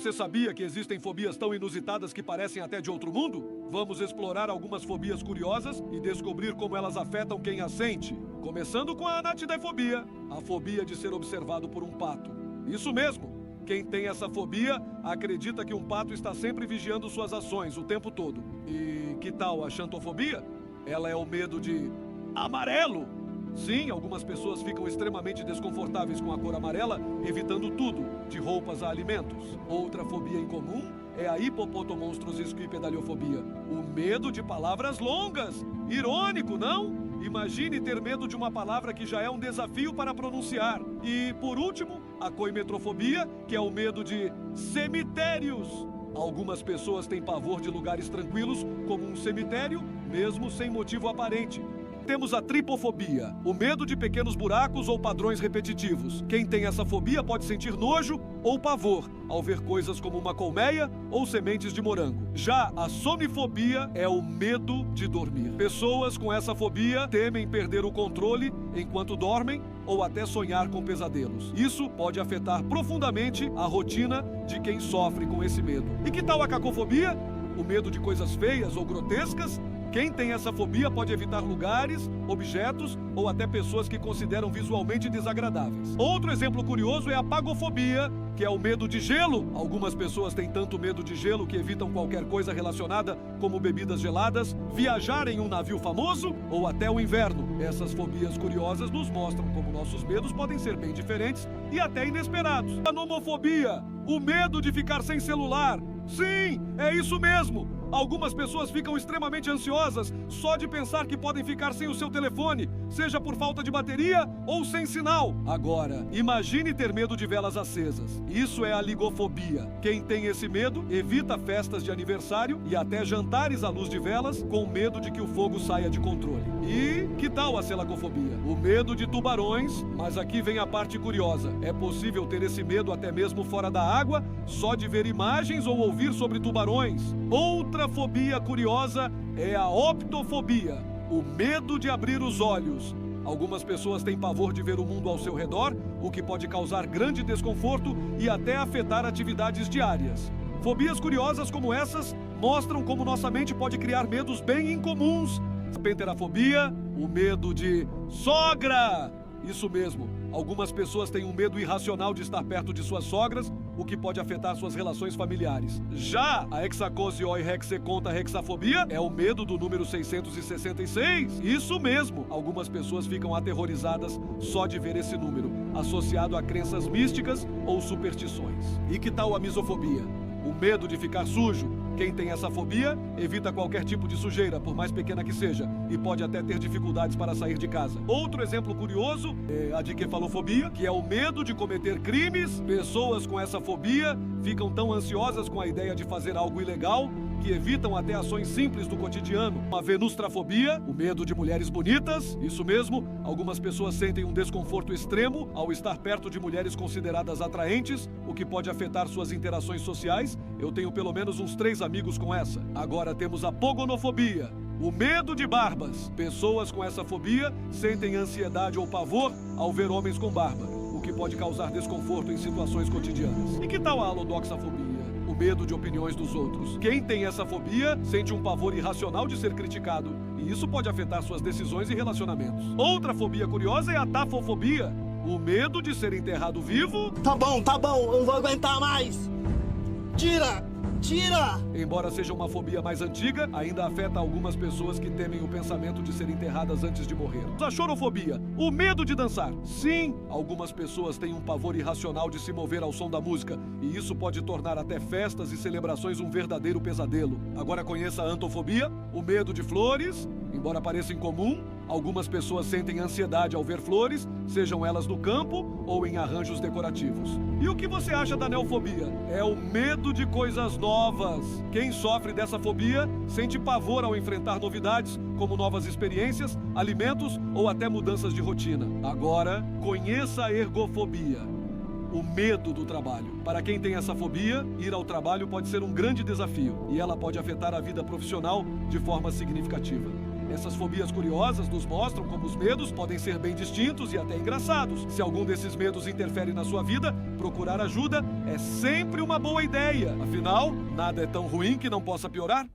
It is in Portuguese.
Você sabia que existem fobias tão inusitadas que parecem até de outro mundo? Vamos explorar algumas fobias curiosas e descobrir como elas afetam quem as sente. Começando com a anatidefobia, a fobia de ser observado por um pato. Isso mesmo! Quem tem essa fobia acredita que um pato está sempre vigiando suas ações o tempo todo. E que tal a xantofobia? Ela é o medo de amarelo. Sim, algumas pessoas ficam extremamente desconfortáveis com a cor amarela, evitando tudo, de roupas a alimentos. Outra fobia incomum é a hipopotomonstrosesquipedaliofobia, o medo de palavras longas. Irônico, não? Imagine ter medo de uma palavra que já é um desafio para pronunciar. E, por último, a coimetrofobia, que é o medo de cemitérios. Algumas pessoas têm pavor de lugares tranquilos, como um cemitério, mesmo sem motivo aparente. Temos a tripofobia, o medo de pequenos buracos ou padrões repetitivos. Quem tem essa fobia pode sentir nojo ou pavor ao ver coisas como uma colmeia ou sementes de morango. Já a sonifobia é o medo de dormir. Pessoas com essa fobia temem perder o controle enquanto dormem ou até sonhar com pesadelos. Isso pode afetar profundamente a rotina de quem sofre com esse medo. E que tal a cacofobia? O medo de coisas feias ou grotescas? Quem tem essa fobia pode evitar lugares, objetos ou até pessoas que consideram visualmente desagradáveis. Outro exemplo curioso é a pagofobia, que é o medo de gelo. Algumas pessoas têm tanto medo de gelo que evitam qualquer coisa relacionada, como bebidas geladas, viajar em um navio famoso ou até o inverno. Essas fobias curiosas nos mostram como nossos medos podem ser bem diferentes e até inesperados. A nomofobia, o medo de ficar sem celular. Sim, é isso mesmo! Algumas pessoas ficam extremamente ansiosas só de pensar que podem ficar sem o seu telefone, seja por falta de bateria ou sem sinal. Agora, imagine ter medo de velas acesas. Isso é a ligofobia. Quem tem esse medo evita festas de aniversário e até jantares à luz de velas com medo de que o fogo saia de controle. E que tal a selacofobia? O medo de tubarões, mas aqui vem a parte curiosa. É possível ter esse medo até mesmo fora da água, só de ver imagens ou ouvir sobre tubarões. Outra fobia curiosa é a optofobia, o medo de abrir os olhos. Algumas pessoas têm pavor de ver o mundo ao seu redor, o que pode causar grande desconforto e até afetar atividades diárias. Fobias curiosas como essas mostram como nossa mente pode criar medos bem incomuns. A penterafobia, o medo de sogra. Isso mesmo, algumas pessoas têm um medo irracional de estar perto de suas sogras, o que pode afetar suas relações familiares. Já a hexacosioihexecontahexafobia é o medo do número 666. Isso mesmo, algumas pessoas ficam aterrorizadas só de ver esse número, associado a crenças místicas ou superstições. E que tal a misofobia? O medo de ficar sujo. Quem tem essa fobia evita qualquer tipo de sujeira, por mais pequena que seja, e pode até ter dificuldades para sair de casa. Outro exemplo curioso é a dikefalofobia, que é o medo de cometer crimes. Pessoas com essa fobia ficam tão ansiosas com a ideia de fazer algo ilegal que evitam até ações simples do cotidiano. A venustrafobia, o medo de mulheres bonitas. Isso mesmo, algumas pessoas sentem um desconforto extremo ao estar perto de mulheres consideradas atraentes, o que pode afetar suas interações sociais. Eu tenho pelo menos uns 3 amigos com essa. Agora temos a pogonofobia, o medo de barbas. Pessoas com essa fobia sentem ansiedade ou pavor ao ver homens com barba, o que pode causar desconforto em situações cotidianas. E que tal a alodoxafobia? O medo de opiniões dos outros. Quem tem essa fobia sente um pavor irracional de ser criticado, e isso pode afetar suas decisões e relacionamentos. Outra fobia curiosa é a tafofobia, o medo de ser enterrado vivo. Tá bom, eu não vou aguentar mais. Tira! Embora seja uma fobia mais antiga, ainda afeta algumas pessoas que temem o pensamento de ser enterradas antes de morrer. A chorofobia, o medo de dançar. Sim, algumas pessoas têm um pavor irracional de se mover ao som da música, e isso pode tornar até festas e celebrações um verdadeiro pesadelo. Agora conheça a antofobia, o medo de flores. Embora pareça incomum, algumas pessoas sentem ansiedade ao ver flores, sejam elas no campo ou em arranjos decorativos. E o que você acha da neofobia? É o medo de coisas novas. Quem sofre dessa fobia sente pavor ao enfrentar novidades, como novas experiências, alimentos ou até mudanças de rotina. Agora, conheça a ergofobia, o medo do trabalho. Para quem tem essa fobia, ir ao trabalho pode ser um grande desafio e ela pode afetar a vida profissional de forma significativa. Essas fobias curiosas nos mostram como os medos podem ser bem distintos e até engraçados. Se algum desses medos interfere na sua vida, procurar ajuda é sempre uma boa ideia. Afinal, nada é tão ruim que não possa piorar.